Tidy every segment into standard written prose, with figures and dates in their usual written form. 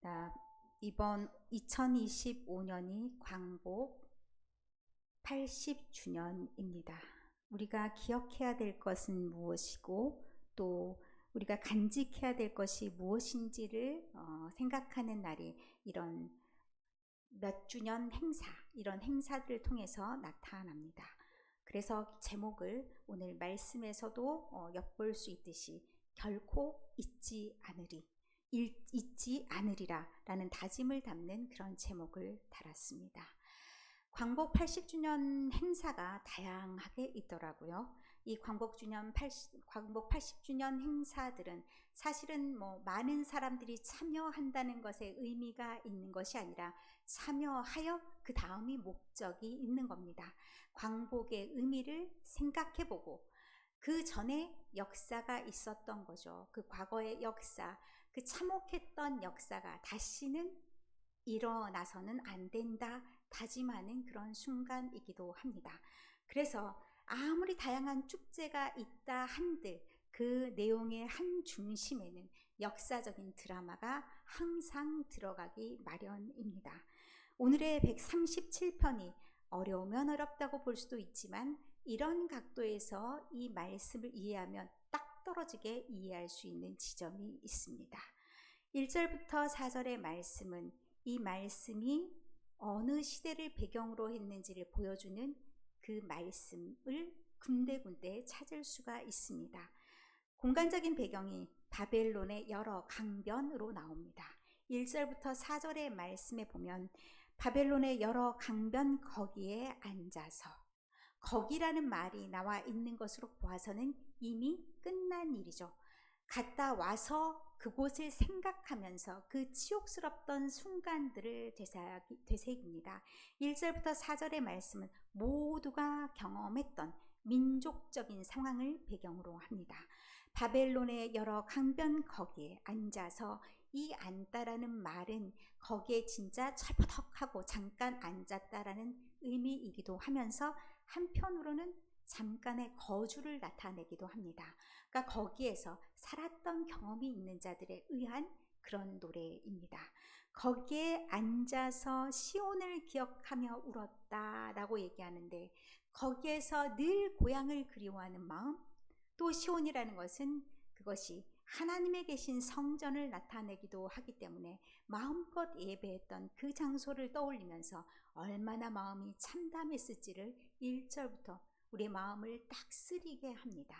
자, 이번 2025년이 광복 80주년입니다. 우리가 기억해야 될 것은 무엇이고 또 우리가 간직해야 될 것이 무엇인지를 생각하는 날이 이런 몇 주년 행사, 이런 행사들을 통해서 나타납니다. 그래서 제목을 오늘 말씀에서도 엿볼 수 있듯이 결코 잊지 않으리라 라는 다짐을 담는 그런 제목을 달았습니다. 광복 80주년 행사가 다양하게 있더라고요. 이 광복 80주년 행사들은 사실은 많은 사람들이 참여한다는 것에 의미가 있는 것이 아니라 참여하여 그 다음이 목적이 있는 겁니다. 광복의 의미를 생각해보고 그 전에 역사가 있었던 거죠. 그 과거의 역사, 그 참혹했던 역사가 다시는 일어나서는 안 된다 다짐하는 그런 순간이기도 합니다. 그래서 아무리 다양한 축제가 있다 한들 그 내용의 한 중심에는 역사적인 드라마가 항상 들어가기 마련입니다. 오늘의 137편이 어려우면 어렵다고 볼 수도 있지만 이런 각도에서 이 말씀을 이해하면 딱 떨어지게 이해할 수 있는 지점이 있습니다. 1절부터 4절의 말씀은 이 말씀이 어느 시대를 배경으로 했는지를 보여주는 그 말씀을 군데군데 찾을 수가 있습니다. 공간적인 배경이 바벨론의 여러 강변으로 나옵니다. 1절부터 4절의 말씀에 보면 바벨론의 여러 강변 거기에 앉아서, 거기라는 말이 나와 있는 것으로 보아서는 이미 끝난 일이죠. 갔다 와서 그곳을 생각하면서 그 치욕스럽던 순간들을 되새깁니다. 1절부터 4절의 말씀은 모두가 경험했던 민족적인 상황을 배경으로 합니다. 바벨론의 여러 강변 거기에 앉아서, 이 앉다라는 말은 거기에 진짜 철버덕하고 잠깐 앉았다라는 의미이기도 하면서 한편으로는 잠깐의 거주를 나타내기도 합니다. 그러니까 거기에서 살았던 경험이 있는 자들에 의한 그런 노래입니다. 거기에 앉아서 시온을 기억하며 울었다라고 얘기하는데, 거기에서 늘 고향을 그리워하는 마음, 또 시온이라는 것은 그것이 하나님의 계신 성전을 나타내기도 하기 때문에 마음껏 예배했던 그 장소를 떠올리면서 얼마나 마음이 참담했을지를 1절부터 우리의 마음을 딱 쓰리게 합니다.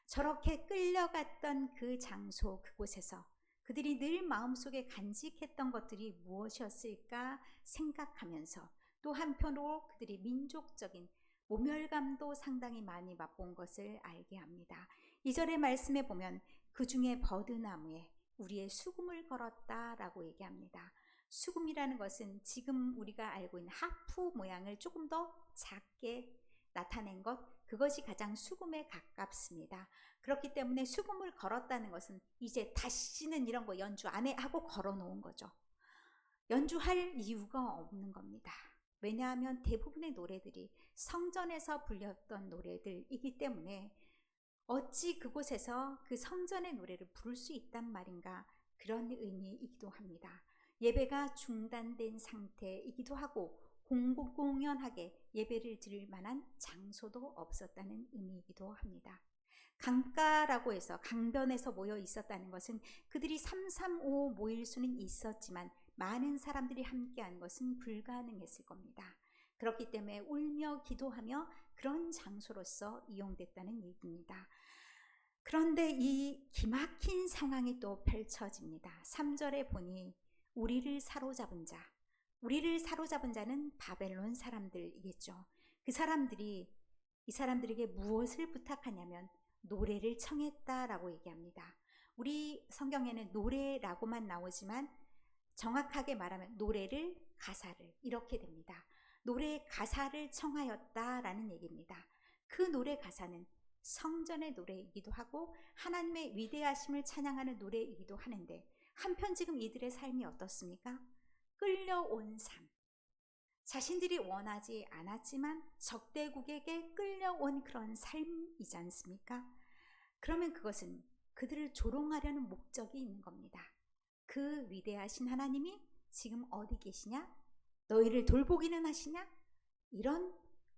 저렇게 끌려갔던 그 장소, 그곳에서 그들이 늘 마음속에 간직했던 것들이 무엇이었을까 생각하면서 또 한편으로 그들이 민족적인 모멸감도 상당히 많이 맛본 것을 알게 합니다. 2절의 말씀에 보면 그 중에 버드나무에 우리의 수금을 걸었다라고 얘기합니다. 수금이라는 것은 지금 우리가 알고 있는 하프 모양을 조금 더 작게 나타낸 것, 그것이 가장 수금에 가깝습니다. 그렇기 때문에 수금을 걸었다는 것은 이제 다시는 이런 거 연주 안 해 하고 걸어놓은 거죠. 연주할 이유가 없는 겁니다. 왜냐하면 대부분의 노래들이 성전에서 불렸던 노래들이기 때문에 어찌 그곳에서 그 성전의 노래를 부를 수 있단 말인가, 그런 의미이기도 합니다. 예배가 중단된 상태이기도 하고 공공연하게 예배를 드릴 만한 장소도 없었다는 의미이기도 합니다. 강가라고 해서 강변에서 모여 있었다는 것은 그들이 335 모일 수는 있었지만 많은 사람들이 함께한 것은 불가능했을 겁니다. 그렇기 때문에 울며 기도하며 그런 장소로서 이용됐다는 얘기입니다. 그런데 이 기막힌 상황이 또 펼쳐집니다. 3절에 보니 우리를 사로잡은 자는 바벨론 사람들이겠죠. 그 사람들이 이 사람들에게 무엇을 부탁하냐면 노래를 청했다라고 얘기합니다. 우리 성경에는 노래라고만 나오지만 정확하게 말하면 노래를, 가사를, 이렇게 됩니다. 노래의 가사를 청하였다라는 얘기입니다. 그 노래 가사는 성전의 노래이기도 하고 하나님의 위대하심을 찬양하는 노래이기도 하는데, 한편 지금 이들의 삶이 어떻습니까? 끌려온 삶, 자신들이 원하지 않았지만 적대국에게 끌려온 그런 삶이지 않습니까? 그러면 그것은 그들을 조롱하려는 목적이 있는 겁니다. 그 그 위대하신 하나님이 지금 어디 계시냐? 너희를 돌보기는 하시냐? 이런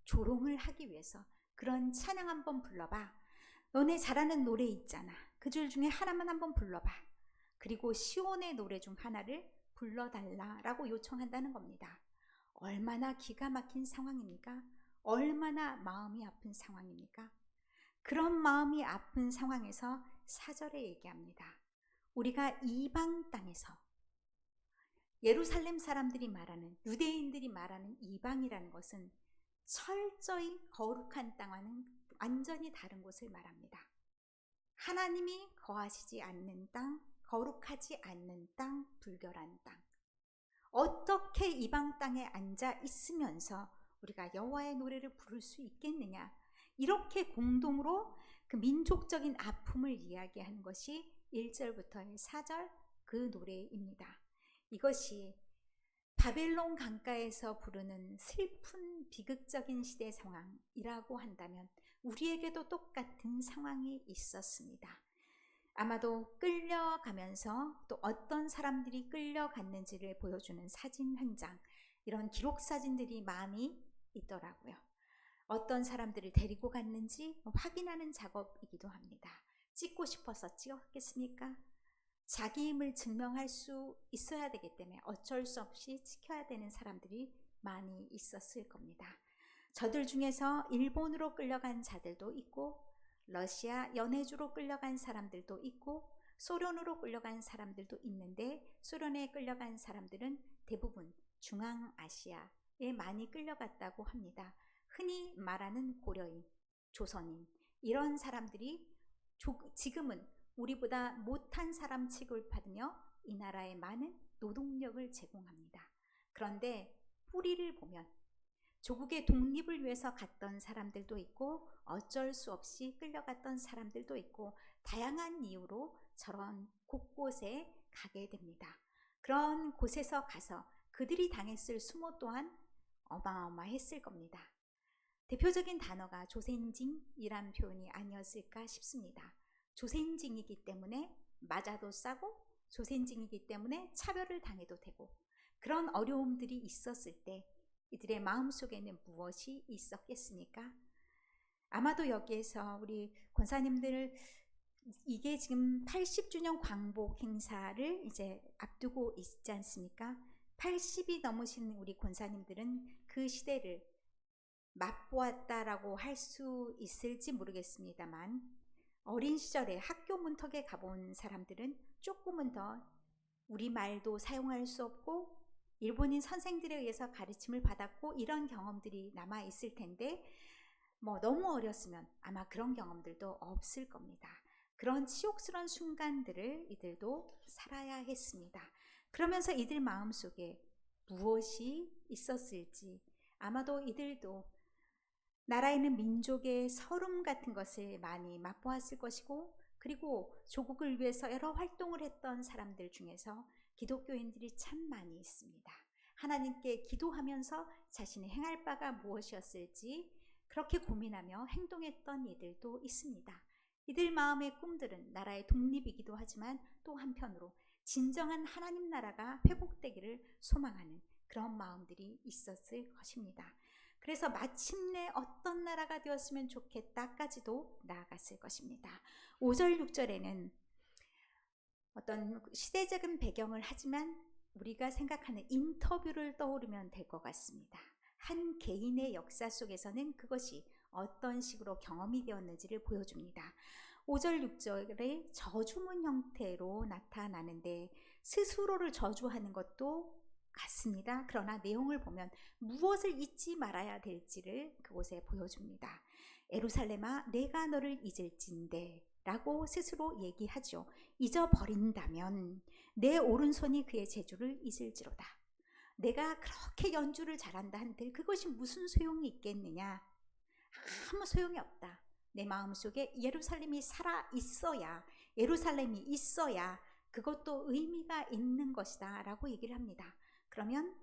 조롱을 하기 위해서 그런 찬양 한번 불러봐. 너네 잘하는 노래 있잖아. 그 줄 중에 하나만 한번 불러봐. 그리고 시온의 노래 중 하나를 불러달라라고 요청한다는 겁니다. 얼마나 기가 막힌 상황입니까? 얼마나 마음이 아픈 상황입니까? 그런 마음이 아픈 상황에서 4절에 얘기합니다. 우리가 이방 땅에서, 예루살렘 사람들이 말하는, 유대인들이 말하는 이방이라는 것은 철저히 거룩한 땅과는 완전히 다른 곳을 말합니다. 하나님이 거하시지 않는 땅, 거룩하지 않는 땅, 불결한 땅. 어떻게 이방 땅에 앉아 있으면서 우리가 여호와의 노래를 부를 수 있겠느냐? 이렇게 공동으로 그 민족적인 아픔을 이야기하는 것이 1절부터 4절 그 노래입니다. 이것이 바벨론 강가에서 부르는 슬픈 비극적인 시대 상황이라고 한다면 우리에게도 똑같은 상황이 있었습니다. 아마도 끌려가면서 또 어떤 사람들이 끌려갔는지를 보여주는 사진 한 장, 이런 기록 사진들이 많이 있더라고요. 어떤 사람들을 데리고 갔는지 확인하는 작업이기도 합니다. 찍고 싶어서 찍었겠습니까? 자기 힘을 증명할 수 있어야 되기 때문에 어쩔 수 없이 지켜야 되는 사람들이 많이 있었을 겁니다. 저들 중에서 일본으로 끌려간 자들도 있고, 러시아 연해주로 끌려간 사람들도 있고, 소련으로 끌려간 사람들도 있는데, 소련에 끌려간 사람들은 대부분 중앙아시아에 많이 끌려갔다고 합니다. 흔히 말하는 고려인, 조선인, 이런 사람들이 지금은 우리보다 못한 사람 취급받으며 이 나라에 많은 노동력을 제공합니다. 그런데 뿌리를 보면 조국의 독립을 위해서 갔던 사람들도 있고, 어쩔 수 없이 끌려갔던 사람들도 있고, 다양한 이유로 저런 곳곳에 가게 됩니다. 그런 곳에서 가서 그들이 당했을 수모 또한 어마어마했을 겁니다. 대표적인 단어가 조센징이란 표현이 아니었을까 싶습니다. 조센징이기 때문에 맞아도 싸고, 조센징이기 때문에 차별을 당해도 되고, 그런 어려움들이 있었을 때 이들의 마음속에는 무엇이 있었겠습니까? 아마도 여기에서 우리 권사님들, 이게 지금 80주년 광복 행사를 이제 앞두고 있지 않습니까? 80이 넘으신 우리 권사님들은 그 시대를 맛보았다라고 할 수 있을지 모르겠습니다만, 어린 시절에 학교 문턱에 가본 사람들은 조금은 더 우리말도 사용할 수 없고 일본인 선생들에 의해서 가르침을 받았고 이런 경험들이 남아 있을 텐데, 너무 어렸으면 아마 그런 경험들도 없을 겁니다. 그런 치욕스러운 순간들을 이들도 살아야 했습니다. 그러면서 이들 마음속에 무엇이 있었을지, 아마도 이들도 나라에 있는 민족의 서름 같은 것을 많이 맛보았을 것이고, 그리고 조국을 위해서 여러 활동을 했던 사람들 중에서 기독교인들이 참 많이 있습니다. 하나님께 기도하면서 자신이 행할 바가 무엇이었을지 그렇게 고민하며 행동했던 이들도 있습니다. 이들 마음의 꿈들은 나라의 독립이기도 하지만 또 한편으로 진정한 하나님 나라가 회복되기를 소망하는 그런 마음들이 있었을 것입니다. 그래서 마침내 어떤 나라가 되었으면 좋겠다까지도 나아갔을 것입니다. 5절 6절에는 어떤 시대적인 배경을 하지만 우리가 생각하는 인터뷰를 떠오르면 될 것 같습니다. 한 개인의 역사 속에서는 그것이 어떤 식으로 경험이 되었는지를 보여줍니다. 5절 6절에 저주문 형태로 나타나는데 스스로를 저주하는 것도 같습니다. 그러나 내용을 보면 무엇을 잊지 말아야 될지를 그곳에 보여줍니다. 예루살렘아, 내가 너를 잊을진데 라고 스스로 얘기하죠. 잊어버린다면 내 오른손이 그의 재주를 잊을지로다. 내가 그렇게 연주를 잘한다 한들 그것이 무슨 소용이 있겠느냐? 아무 소용이 없다. 내 마음속에 예루살렘이 살아 있어야, 예루살렘이 있어야 그것도 의미가 있는 것이다 라고 얘기를 합니다. 그러면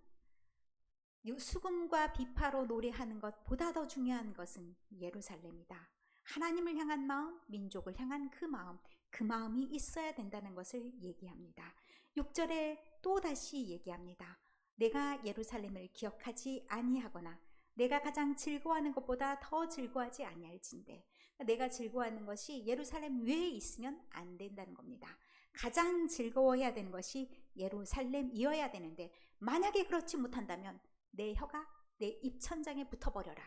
수금과 비파로 노래하는 것보다 더 중요한 것은 예루살렘이다. 하나님을 향한 마음, 민족을 향한 그 마음이 있어야 된다는 것을 얘기합니다. 6절에 또다시 얘기합니다. 내가 예루살렘을 기억하지 아니하거나 내가 가장 즐거워하는 것보다 더 즐거워하지 아니할진대. 내가 즐거워하는 것이 예루살렘 외에 있으면 안 된다는 겁니다. 가장 즐거워해야 되는 것이 예루살렘이어야 되는데 만약에 그렇지 못한다면 내 혀가 내 입천장에 붙어버려라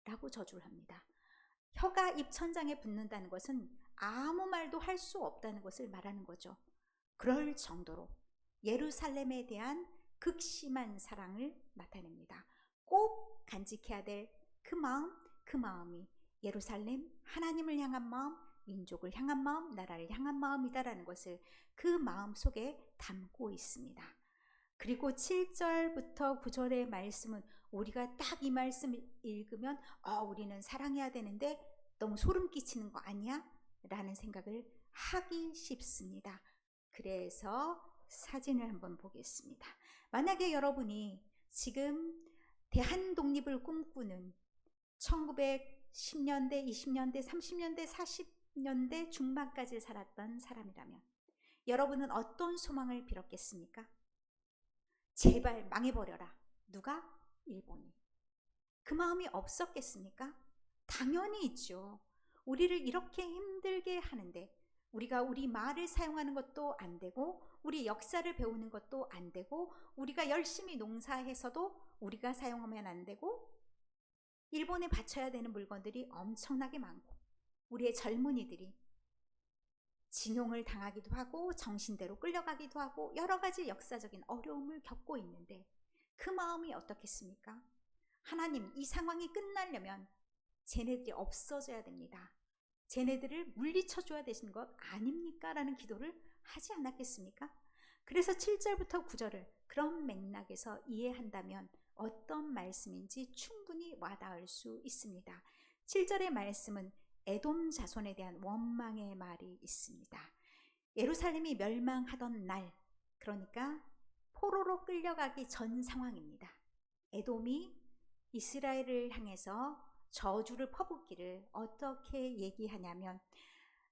라고 저주를 합니다. 혀가 입천장에 붙는다는 것은 아무 말도 할 수 없다는 것을 말하는 거죠. 그럴 정도로 예루살렘에 대한 극심한 사랑을 나타냅니다. 꼭 간직해야 될 그 마음, 그 마음이 예루살렘, 하나님을 향한 마음, 민족을 향한 마음, 나라를 향한 마음이다라는 것을 그 마음 속에 담고 있습니다. 그리고 7절부터 9절의 말씀은 우리가 딱 이 말씀을 읽으면 우리는 사랑해야 되는데 너무 소름 끼치는 거 아니야? 라는 생각을 하기 쉽습니다. 그래서 사진을 한번 보겠습니다. 만약에 여러분이 지금 대한 독립을 꿈꾸는 1910년대, 20년대, 30년대, 40년대 중반까지 살았던 사람이라면 여러분은 어떤 소망을 빌었겠습니까? 제발 망해버려라. 누가? 일본이. 그 마음이 없었겠습니까? 당연히 있죠. 우리를 이렇게 힘들게 하는데 우리가 우리 말을 사용하는 것도 안 되고 우리 역사를 배우는 것도 안 되고 우리가 열심히 농사해서도 우리가 사용하면 안 되고 일본에 바쳐야 되는 물건들이 엄청나게 많고 우리의 젊은이들이 진용을 당하기도 하고 정신대로 끌려가기도 하고 여러 가지 역사적인 어려움을 겪고 있는데 그 마음이 어떻겠습니까? 하나님, 이 상황이 끝나려면 쟤네들이 없어져야 됩니다. 쟤네들을 물리쳐줘야 되시는 것 아닙니까? 라는 기도를 하지 않았겠습니까? 그래서 7절부터 9절을 그런 맥락에서 이해한다면 어떤 말씀인지 충분히 와닿을 수 있습니다. 7절의 말씀은 에돔 자손에 대한 원망의 말이 있습니다. 예루살렘이 멸망하던 날, 그러니까 포로로 끌려가기 전 상황입니다. 에돔이 이스라엘을 향해서 저주를 퍼붓기를 어떻게 얘기하냐면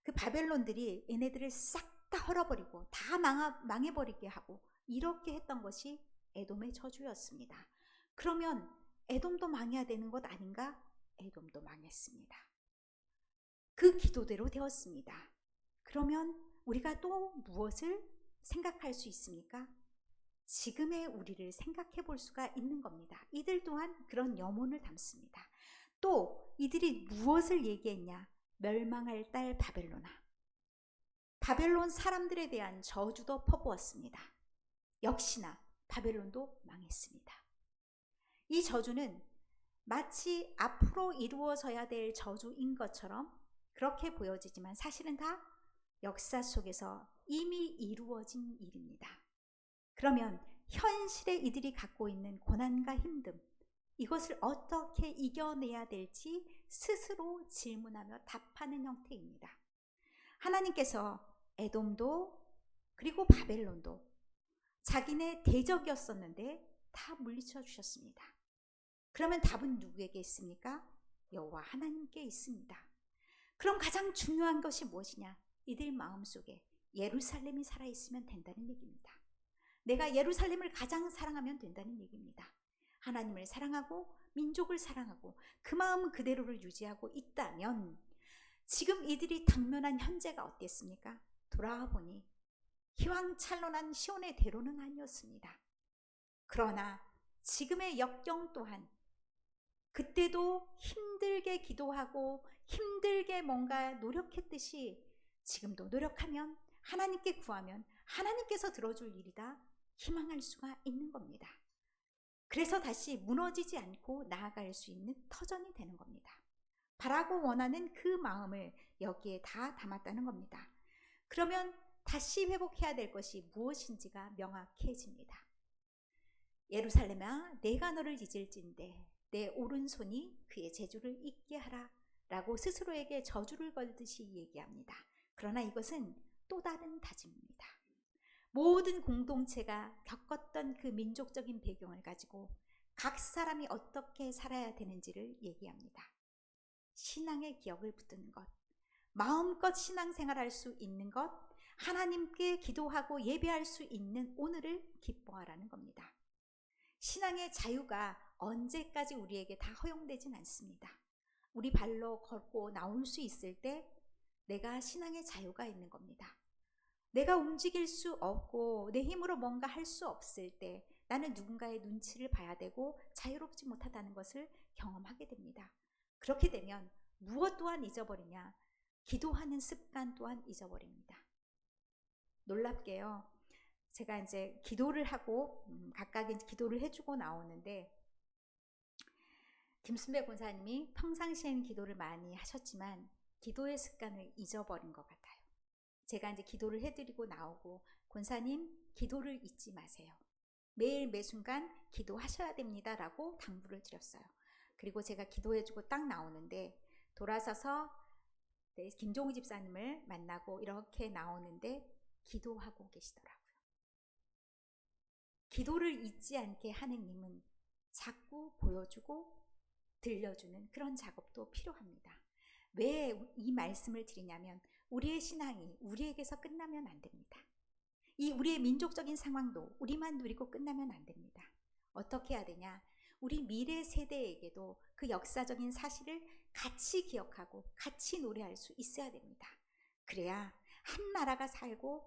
그 바벨론들이 얘네들을 싹 다 헐어버리고 다 망해버리게 하고 이렇게 했던 것이 에돔의 저주였습니다. 그러면 에돔도 망해야 되는 것 아닌가? 에돔도 망했습니다. 그 기도대로 되었습니다. 그러면 우리가 또 무엇을 생각할 수 있습니까? 지금의 우리를 생각해 볼 수가 있는 겁니다. 이들 또한 그런 염원을 담습니다. 또 이들이 무엇을 얘기했냐? 멸망할 딸 바벨론아. 바벨론 사람들에 대한 저주도 퍼부었습니다. 역시나 바벨론도 망했습니다. 이 저주는 마치 앞으로 이루어져야 될 저주인 것처럼 그렇게 보여지지만 사실은 다 역사 속에서 이미 이루어진 일입니다. 그러면 현실에 이들이 갖고 있는 고난과 힘듦, 이것을 어떻게 이겨내야 될지 스스로 질문하며 답하는 형태입니다. 하나님께서 에돔도 그리고 바벨론도 자기네 대적이었었는데 다 물리쳐 주셨습니다. 그러면 답은 누구에게 있습니까? 여호와 하나님께 있습니다. 그럼 가장 중요한 것이 무엇이냐? 이들 마음속에 예루살렘이 살아있으면 된다는 얘기입니다. 내가 예루살렘을 가장 사랑하면 된다는 얘기입니다. 하나님을 사랑하고 민족을 사랑하고 그 마음 그대로를 유지하고 있다면 지금 이들이 당면한 현재가 어땠습니까? 돌아와 보니 희왕찬란한 시온의 대로는 아니었습니다. 그러나 지금의 역경 또한 그때도 힘들게 기도하고 힘들게 뭔가 노력했듯이 지금도 노력하면 하나님께 구하면 하나님께서 들어줄 일이다 희망할 수가 있는 겁니다. 그래서 다시 무너지지 않고 나아갈 수 있는 터전이 되는 겁니다. 바라고 원하는 그 마음을 여기에 다 담았다는 겁니다. 그러면 다시 회복해야 될 것이 무엇인지가 명확해집니다. 예루살렘아, 내가 너를 잊을진대 내 오른손이 그의 재주를 잊게 하라 라고 스스로에게 저주를 걸듯이 얘기합니다. 그러나 이것은 또 다른 다짐입니다. 모든 공동체가 겪었던 그 민족적인 배경을 가지고 각 사람이 어떻게 살아야 되는지를 얘기합니다. 신앙의 기억을 붙드는 것, 마음껏 신앙생활할 수 있는 것, 하나님께 기도하고 예배할 수 있는 오늘을 기뻐하라는 겁니다. 신앙의 자유가 언제까지 우리에게 다 허용되진 않습니다. 우리 발로 걷고 나올 수 있을 때 내가 신앙의 자유가 있는 겁니다. 내가 움직일 수 없고 내 힘으로 뭔가 할 수 없을 때 나는 누군가의 눈치를 봐야 되고 자유롭지 못하다는 것을 경험하게 됩니다. 그렇게 되면 무엇 또한 잊어버리냐? 기도하는 습관 또한 잊어버립니다. 놀랍게요. 제가 이제 기도를 하고 각각 기도를 해주고 나오는데 김순배 권사님이 평상시에는 기도를 많이 하셨지만 기도의 습관을 잊어버린 것 같아요. 제가 이제 기도를 해드리고 나오고 권사님 기도를 잊지 마세요. 매일 매순간 기도하셔야 됩니다 라고 당부를 드렸어요. 그리고 제가 기도해주고 딱 나오는데 돌아서서 김종우 집사님을 만나고 이렇게 나오는데 기도하고 계시더라고요. 기도를 잊지 않게 하느님은 자꾸 보여주고 들려주는 그런 작업도 필요합니다. 왜 이 말씀을 드리냐면 우리의 신앙이 우리에게서 끝나면 안 됩니다. 이 우리의 민족적인 상황도 우리만 누리고 끝나면 안 됩니다. 어떻게 해야 되냐? 우리 미래 세대에게도 그 역사적인 사실을 같이 기억하고 같이 노래할 수 있어야 됩니다. 그래야 한 나라가 살고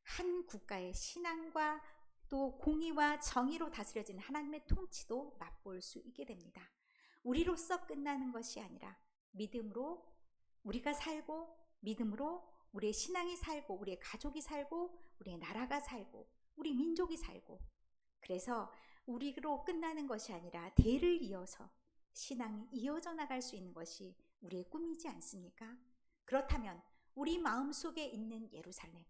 한 국가의 신앙과 또 공의와 정의로 다스려진 하나님의 통치도 맛볼 수 있게 됩니다. 우리로서 끝나는 것이 아니라 믿음으로 우리가 살고 믿음으로 우리의 신앙이 살고 우리의 가족이 살고 우리의 나라가 살고 우리 민족이 살고 그래서 우리로 끝나는 것이 아니라 대를 이어서 신앙이 이어져 나갈 수 있는 것이 우리의 꿈이지 않습니까? 그렇다면 우리 마음속에 있는 예루살렘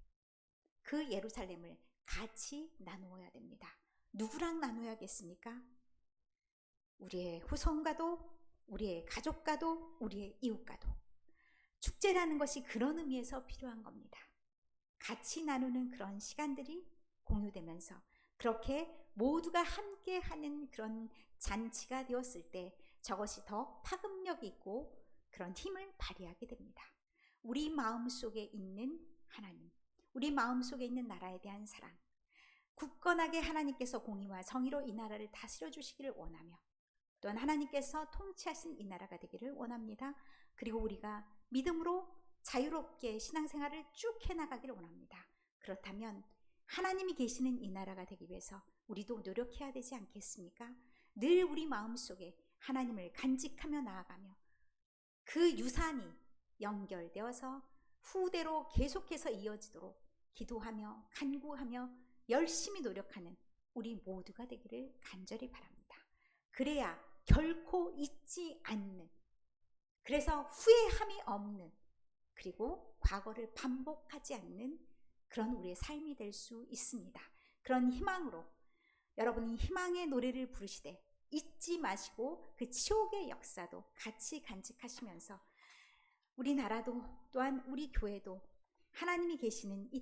그 예루살렘을 같이 나누어야 됩니다. 누구랑 나눠야겠습니까? 우리의 후손과도 우리의 가족과도 우리의 이웃과도 축제라는 것이 그런 의미에서 필요한 겁니다. 같이 나누는 그런 시간들이 공유되면서 그렇게 모두가 함께 하는 그런 잔치가 되었을 때 저것이 더 파급력 있고 그런 힘을 발휘하게 됩니다. 우리 마음속에 있는 하나님, 우리 마음속에 있는 나라에 대한 사랑, 굳건하게 하나님께서 공의와 정의로 이 나라를 다스려 주시기를 원하며 또한 하나님께서 통치하신 이 나라가 되기를 원합니다. 그리고 우리가 믿음으로 자유롭게 신앙생활을 쭉 해나가기를 원합니다. 그렇다면 하나님이 계시는 이 나라가 되기 위해서 우리도 노력해야 되지 않겠습니까? 늘 우리 마음속에 하나님을 간직하며 나아가며 그 유산이 연결되어서 후대로 계속해서 이어지도록 기도하며 간구하며 열심히 노력하는 우리 모두가 되기를 간절히 바랍니다. 그래야 결코 잊지 않는, 그래서 후회함이 없는, 그리고 과거를 반복하지 않는 그런 우리의 삶이 될 수 있습니다. 그런 희망으로 여러분이 희망의 노래를 부르시되 잊지 마시고 그 치욕의 역사도 같이 간직하시면서 우리 나라도 또한 우리 교회도 하나님이 계시는 이